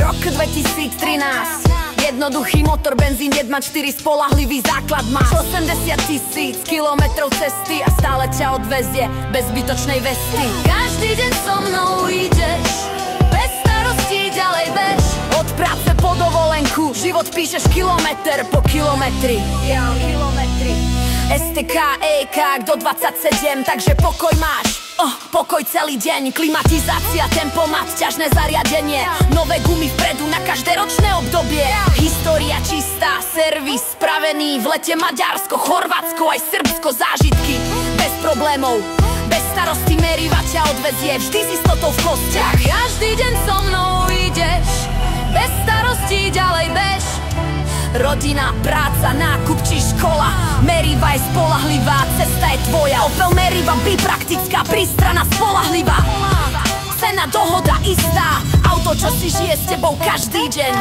Rok 2013. Jednoduchý motor, benzín 1.4, spolahlivý základ máš. 80 000 kilometrov cesty a stále ťa odvezie bez zbytočnej vesty. Každý deň so mnou ideš, bez starostí ďalej bež. Od práce po dovolenku, život píšeš kilometr po kilometri. STK, EK do 27, takže pokoj máš. Pokoj celý deň, klimatizácia, tempomat, ťažné zariadenie, nové gumy vpredu na každé ročné obdobie. História čistá, servis spravený, v lete Maďarsko, Chorvátsko aj Srbsko, zážitky bez problémov, bez starosti Meriva ťa odvezie, vždy si s istotou v kostiach. Každý deň so mnou ideš, bez starostí ďalej bež. Rodina, práca, nákup či škola, Meriva je spolahlivá, cesta je tvoja. Opel Meriva, praktická, prístrana, spolahlivá. Cena, dohoda istá, auto, čo si žije s tebou každý deň.